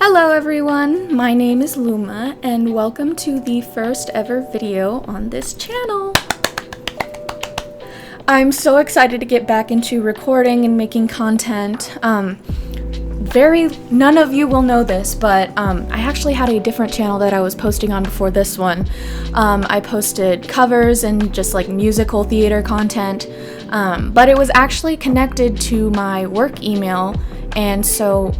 Hello everyone, my name is Luma and welcome to the first ever video on this channel. I'm so excited to get back into recording and making content. None of you will know this, but I actually had a different channel that I was posting on before this one. I posted covers and just like musical theater content, but it was actually connected to my work email, and so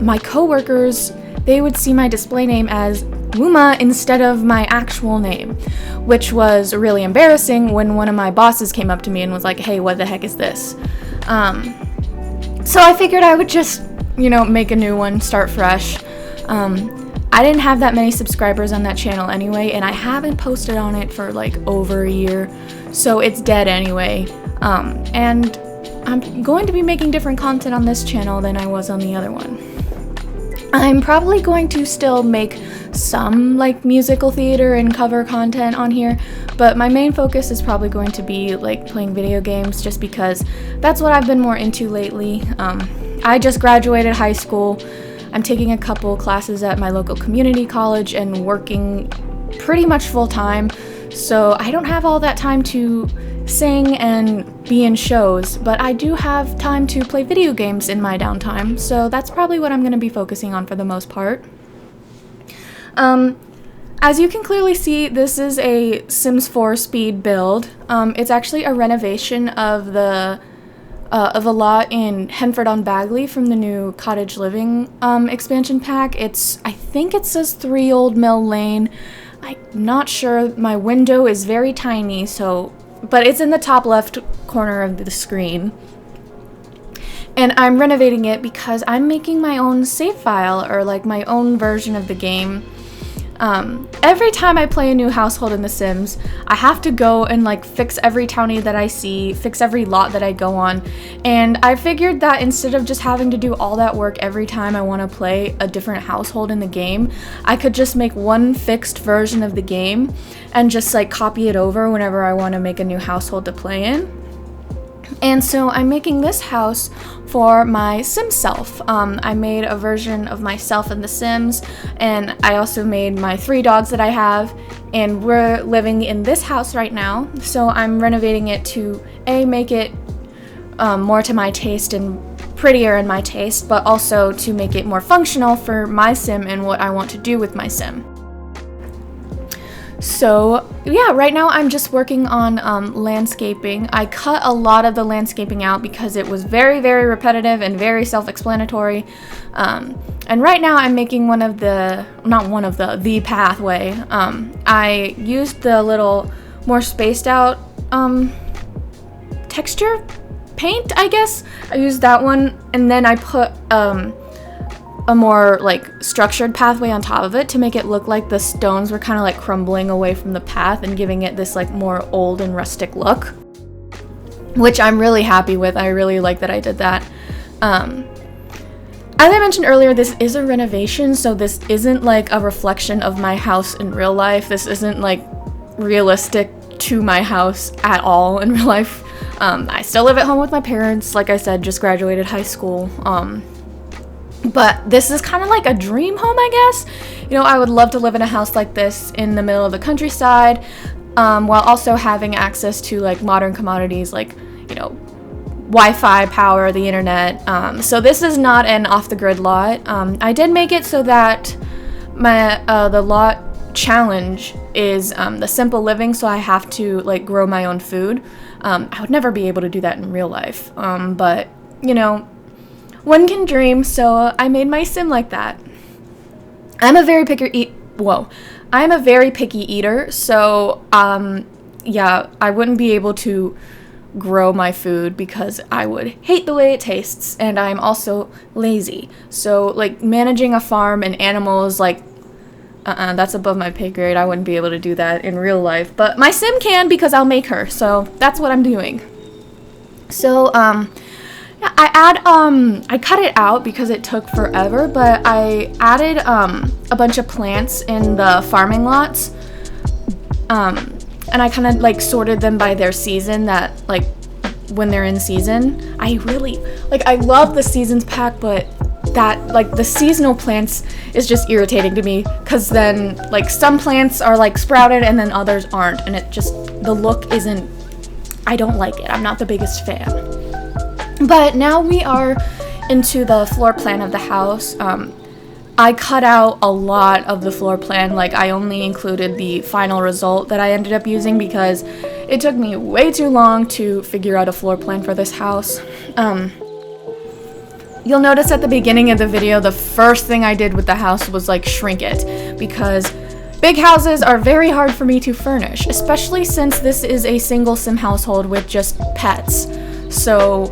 my coworkers, they would see my display name as Luma instead of my actual name, which was really embarrassing when one of my bosses came up to me and was like, hey, what the heck is this? So I figured I would just, make a new one, start fresh. I didn't have that many subscribers on that channel anyway, and I haven't posted on it for like over a year, so it's dead anyway. And I'm going to be making different content on this channel than I was on the other one. I'm probably going to still make some like musical theater and cover content on here, but my main focus is probably going to be like playing video games, just because that's what I've been more into lately. I just graduated high school. I'm taking a couple classes at my local community college and working pretty much full time, so I don't have all that time to sing and be in shows, but I do have time to play video games in my downtime, so that's probably what I'm going to be focusing on for the most part. As you can clearly see, this is a Sims 4 speed build. It's actually a renovation of a lot in Henford-on-Bagley from the new Cottage Living expansion pack. I think it says 3 Olde Mill Lane. I'm not sure. My window is very tiny, but it's in the top left corner of the screen. And I'm renovating it because I'm making my own save file, or like my own version of the game. Every time I play a new household in The Sims, I have to go and like fix every townie that I see, fix every lot that I go on, and I figured that instead of just having to do all that work every time I want to play a different household in the game, I could just make one fixed version of the game and just like copy it over whenever I want to make a new household to play in. And so I'm making this house for my simself. I made a version of myself in The Sims, and I also made my 3 dogs that I have, and we're living in this house right now. So I'm renovating it to make it more to my taste and prettier in my taste, but also to make it more functional for my sim and what I want to do with my sim. So yeah, right now I'm just working on landscaping. I cut a lot of the landscaping out because it was very, very repetitive and very self-explanatory. And right now I'm making the pathway. I used the little more spaced out texture paint, I guess. I used that one, and then I put a more like structured pathway on top of it to make it look like the stones were kind of like crumbling away from the path and giving it this like more old and rustic look, which I'm really happy with. I really like that I did that. As I mentioned earlier, this is a renovation, so this isn't like a reflection of my house in real life. This isn't like realistic to my house at all in real life. I still live at home with my parents. Like I said, just graduated high school. But this is kind of like a dream home, I guess. I would love to live in a house like this in the middle of the countryside, while also having access to like modern commodities like, Wi-Fi, power, the internet. So this is not an off-the-grid lot. I did make it so that the lot challenge is the simple living, so I have to like grow my own food. I would never be able to do that in real life, but one can dream, so I made my sim like that. I'm a very picky eater, so yeah, I wouldn't be able to grow my food because I would hate the way it tastes, and I'm also lazy. So like managing a farm and animals, like that's above my pay grade. I wouldn't be able to do that in real life, but my sim can, because I'll make her, so that's what I'm doing. So I cut it out because it took forever, but I added a bunch of plants in the farming lots, and I kind of like sorted them by their season, that like when they're in season. I love the seasons pack, but that, like, the seasonal plants is just irritating to me, because then, like, some plants are, like, sprouted and then others aren't, and it just, the look isn't, I don't like it. I'm not the biggest fan. But now we are into the floor plan of the house. I cut out a lot of the floor plan. Like, I only included the final result that I ended up using because it took me way too long to figure out a floor plan for this house. You'll notice at the beginning of the video, the first thing I did with the house was, like, shrink it, because big houses are very hard for me to furnish, especially since this is a single sim household with just pets. So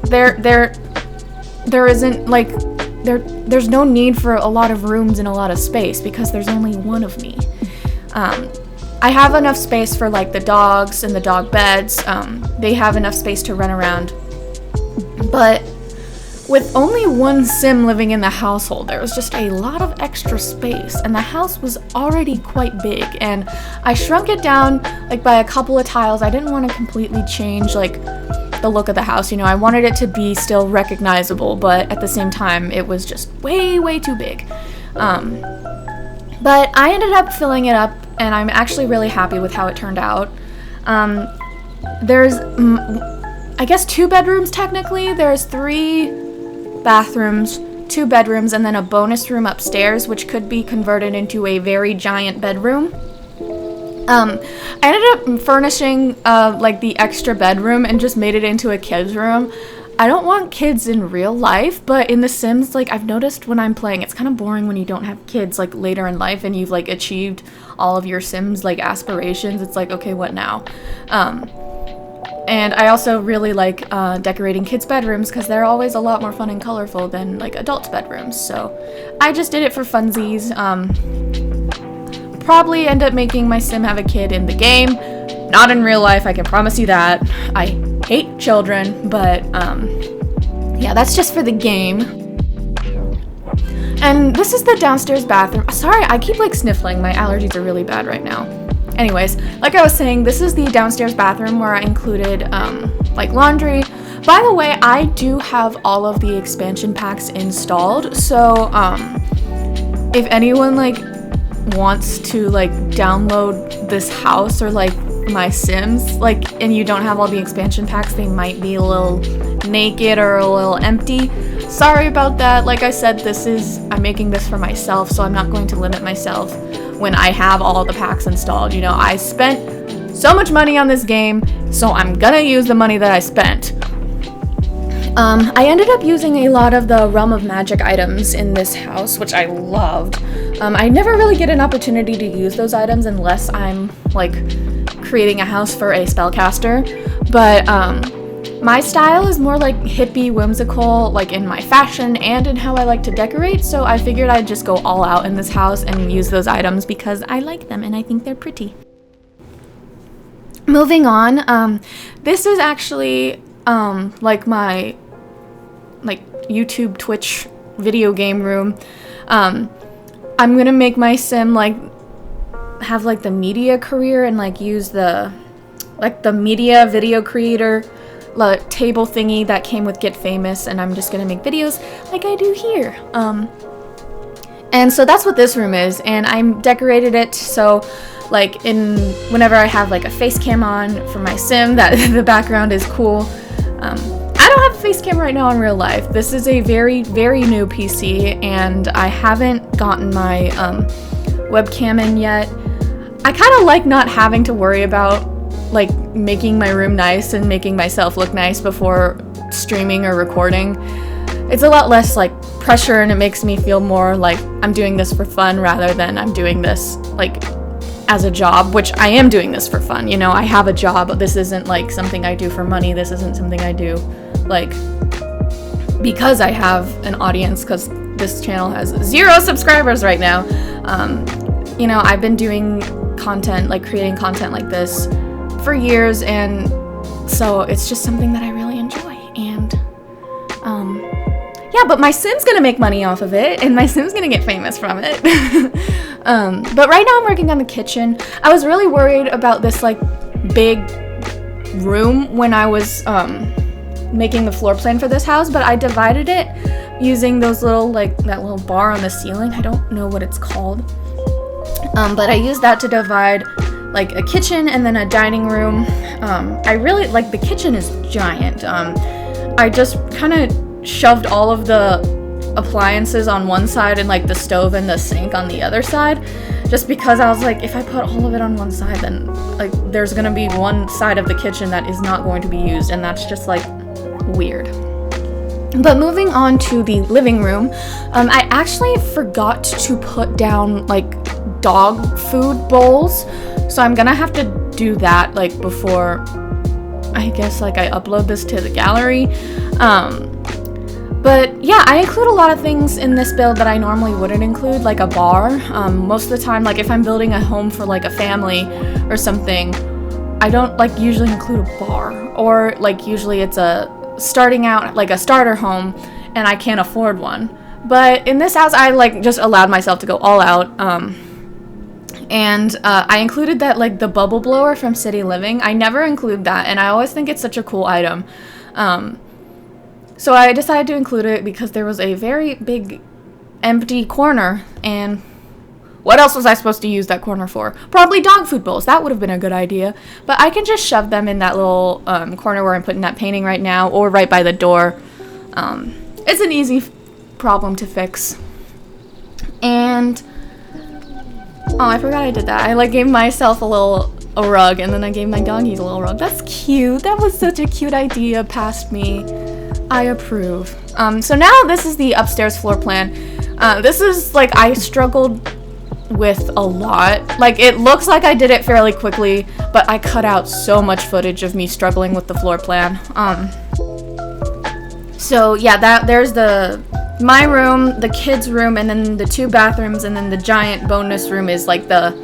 there isn't, like, there's no need for a lot of rooms and a lot of space because there's only one of me. I have enough space for, like, the dogs and the dog beds. They have enough space to run around, but with only one sim living in the household, there was just a lot of extra space, and the house was already quite big, and I shrunk it down, like, by a couple of tiles. I didn't want to completely change, like, the look of the house, you know. I wanted it to be still recognizable, but at the same time, it was just way too big. But I ended up filling it up, and I'm actually really happy with how it turned out. There's, I guess, 2 bedrooms technically. There's 3 bathrooms, 2 bedrooms, and then a bonus room upstairs, which could be converted into a very giant bedroom. I ended up furnishing, like, the extra bedroom and just made it into a kid's room. I don't want kids in real life, but in The Sims, like, I've noticed when I'm playing, it's kind of boring when you don't have kids, like, later in life and you've, like, achieved all of your Sims, like, aspirations. It's like, okay, what now? And I also really like decorating kids' bedrooms because they're always a lot more fun and colorful than, like, adults' bedrooms. So I just did it for funsies. Probably end up making my sim have a kid in the game. Not in real life, I can promise you that. I hate children, but yeah, that's just for the game. And this is the downstairs bathroom. Sorry, I keep, like, sniffling. My allergies are really bad right now. Anyways, like I was saying, this is the downstairs bathroom where I included, like, laundry. By the way, I do have all of the expansion packs installed, so, if anyone, like, wants to, like, download this house or, like, my Sims, like, and you don't have all the expansion packs, they might be a little naked or a little empty. Sorry about that. Like I said, I'm making this for myself, so I'm not going to limit myself when I have all the packs installed. You know, I spent so much money on this game, so I'm gonna use the money that I spent. I ended up using a lot of the Realm of Magic items in this house, which I loved. I never really get an opportunity to use those items unless I'm, like, creating a house for a spellcaster, but my style is more, like, hippie, whimsical, like, in my fashion and in how I like to decorate, so I figured I'd just go all out in this house and use those items because I like them and I think they're pretty. Moving on, this is actually, like, my, like, YouTube, Twitch video game room. I'm gonna make my sim, like, have, like, the media career and, like, use the, like, the media video creator, like, table thingy that came with Get Famous, and I'm just gonna make videos like I do here. And so that's what this room is, and I decorated it so, like, whenever I have, like, a face cam on for my sim, that the background is cool. I don't have a face cam right now in real life. This is a very new PC, and I haven't gotten my webcam in yet. I kind of like not having to worry about, like, making my room nice and making myself look nice before streaming or recording. It's a lot less, like, pressure, and it makes me feel more like I'm doing this for fun rather than I'm doing this, like, as a job, which I am doing this for fun. You know, I have a job. This isn't, like, something I do for money. This isn't something I do, like, because I have an audience, because this channel has 0 subscribers right now. You know, I've been doing content, like, creating content like this for years, and so it's just something that I really enjoy. And yeah, but my sim's gonna make money off of it, and my sim's gonna get famous from it. But right now I'm working on the kitchen. I was really worried about this, like, big room when I was making the floor plan for this house, but I divided it using those little, like, that little bar on the ceiling. I don't know what it's called. But I used that to divide, like, a kitchen and then a dining room. I really, like, the kitchen is giant. I just kind of shoved all of the appliances on one side and, like, the stove and the sink on the other side, just because I was like, if I put all of it on one side, then, like, there's gonna be one side of the kitchen that is not going to be used, and that's just, like, weird. But moving on to the living room, I actually forgot to put down, like, dog food bowls, so I'm gonna have to do that, like, before, I guess, like, I upload this to the gallery. But yeah, I include a lot of things in this build that I normally wouldn't include, like a bar. Most of the time, like, if I'm building a home for, like, a family or something, I don't, like, usually include a bar, or, like, usually it's a starting out, like, a starter home, and I can't afford one. But in this house, I, like, just allowed myself to go all out. And I included that, like, the bubble blower from City Living. I never include that, and I always think it's such a cool item. So I decided to include it because there was a very big empty corner, and what else was I supposed to use that corner for? Probably dog food bowls. That would have been a good idea. But I can just shove them in that little corner where I'm putting that painting right now, or right by the door. It's an easy problem to fix. And oh, I forgot I did that. I, like, gave myself a rug, and then I gave my doggies a little rug. That's cute. That was such a cute idea. Past me. I approve. So now this is the upstairs floor plan. This is, like, I struggled with a lot. Like, it looks like I did it fairly quickly, but I cut out so much footage of me struggling with the floor plan. So yeah, there's my room, the kids' room, and then the 2 bathrooms, and then the giant bonus room is, like, the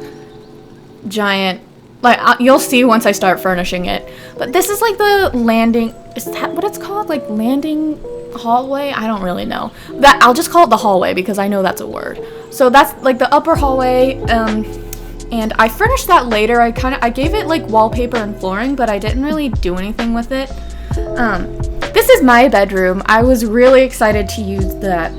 giant, like, you'll see once I start furnishing it. But this is, like, the landing, is that what it's called? Like, landing hallway? I don't really know. I'll just call it the hallway because I know that's a word. So that's, like, the upper hallway, and I furnished that later. I gave it, like, wallpaper and flooring, but I didn't really do anything with it. This is my bedroom. I was really excited to use that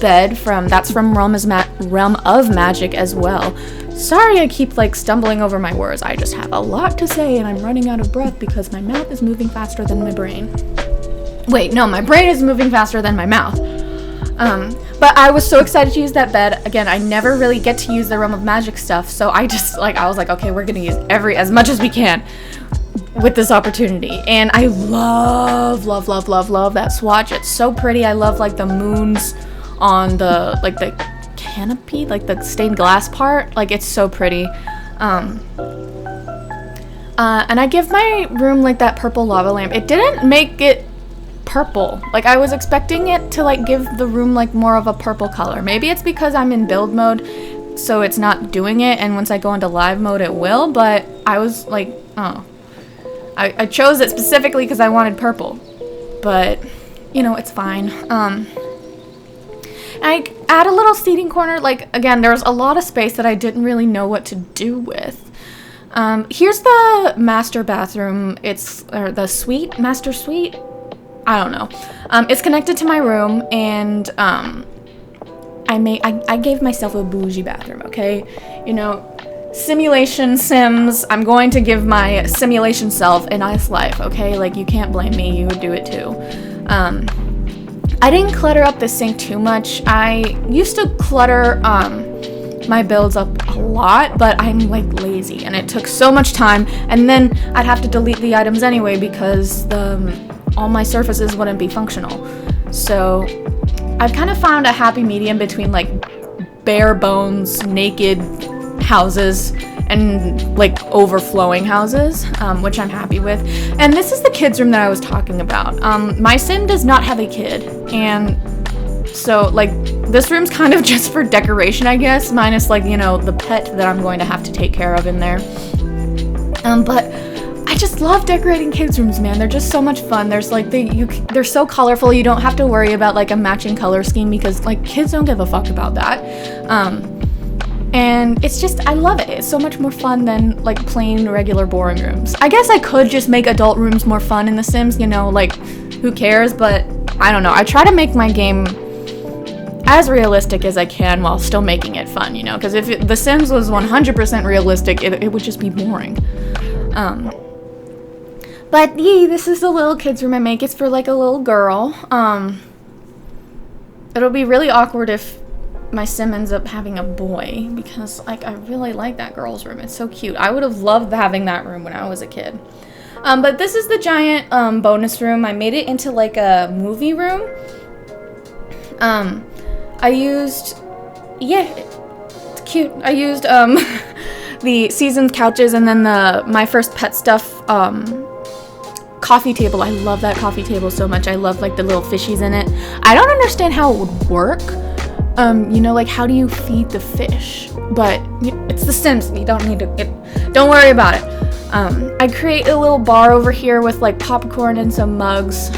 bed that's from Realm of Magic as well. Sorry I keep, like, stumbling over my words. I just have a lot to say, and I'm running out of breath because my mouth is moving faster than my brain. Wait, no, my brain is moving faster than my mouth. But I was so excited to use that bed. Again, I never really get to use the Realm of Magic stuff, so I just, like, I was like, okay, we're gonna use as much as we can with this opportunity. And I love that swatch. It's so pretty. I love, like, the moons on the, like, the canopy, like, the stained glass part. Like, it's so pretty. And I give my room, like, that purple lava lamp. It didn't make it purple. Like, I was expecting it to, like, give the room, like, more of a purple color. Maybe it's because I'm in build mode, so it's not doing it, and once I go into live mode it will, but I was like, oh. I chose it specifically because I wanted purple, but, you know, it's fine. I add a little seating corner. Like, again, there's a lot of space that I didn't really know what to do with. Here's the master bathroom. Or the suite, master suite. I don't know. It's connected to my room, and I gave myself a bougie bathroom. Okay, you know. Simulation Sims, I'm going to give my simulation self a nice life, okay? Like, you can't blame me, you would do it too. I didn't clutter up the sink too much. I used to clutter my builds up a lot, but I'm, like, lazy, and it took so much time, and then I'd have to delete the items anyway because all my surfaces wouldn't be functional. So I've kind of found a happy medium between, like, bare bones, naked houses and, like, overflowing houses, which I'm happy with. And this is the kids' room that I was talking about. My sim does not have a kid, and so, like, this room's kind of just for decoration, I guess, minus, like, you know, the pet that I'm going to have to take care of in there. But I just love decorating kids' rooms, man. They're just so much fun. There's, like, they're so colorful. You don't have to worry about, like, a matching color scheme because, like, kids don't give a fuck about that. And it's just, I love it. It's so much more fun than, like, plain, regular, boring rooms. I guess I could just make adult rooms more fun in The Sims, you know, like, who cares? But I don't know. I try to make my game as realistic as I can while still making it fun, you know, because if The Sims was 100% realistic, it would just be boring. But yeah, this is the little kids room I make. It's for like a little girl. It'll be really awkward if my sim ends up having a boy, because like I really like that girl's room. It's so cute. I would have loved having that room when I was a kid. But this is the giant bonus room. I made it into like a movie room. I used, yeah, it's cute. I used the seasoned couches and then My First Pet Stuff coffee table. I love that coffee table so much. I love like the little fishies in it. I don't understand how it would work. You know, like how do you feed the fish? But it's The Sims. You don't need to. Don't worry about it. I create a little bar over here with like popcorn and some mugs.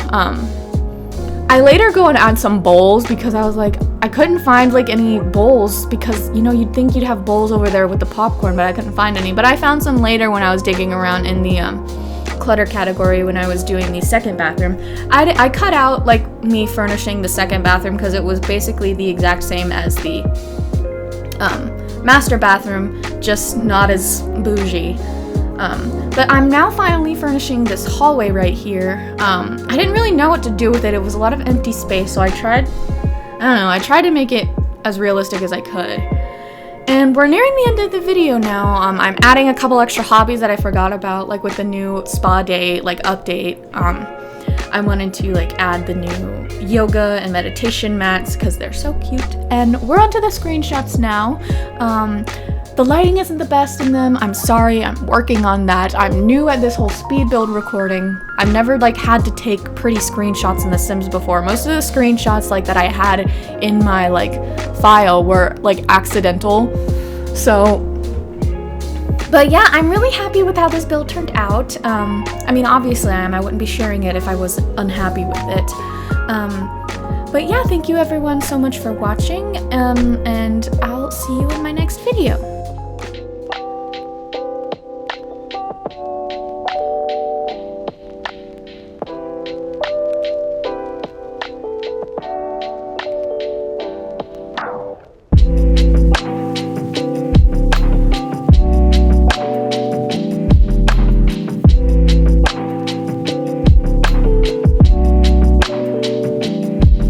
I later go and add some bowls because I was like, I couldn't find like any bowls because, you know, you'd think you'd have bowls over there with the popcorn, but I couldn't find any. But I found some later when I was digging around in the clutter category when I was doing the second bathroom. I cut out like me furnishing the second bathroom because it was basically the exact same as the master bathroom, just not as bougie. But I'm now finally furnishing this hallway right here. I didn't really know what to do with it. It was a lot of empty space, so I tried to make it as realistic as I could. And we're nearing the end of the video now. I'm adding a couple extra hobbies that I forgot about, like with the new spa day, like update. I wanted to like add the new yoga and meditation mats because they're so cute. And we're onto the screenshots now. The lighting isn't the best in them. I'm sorry, I'm working on that. I'm new at this whole speed build recording. I've never like had to take pretty screenshots in The Sims before. Most of the screenshots like that I had in my like file were like accidental. So, but yeah, I'm really happy with how this build turned out. I mean, obviously I am. I wouldn't be sharing it if I was unhappy with it. But yeah, thank you everyone so much for watching, and I'll see you in my next video.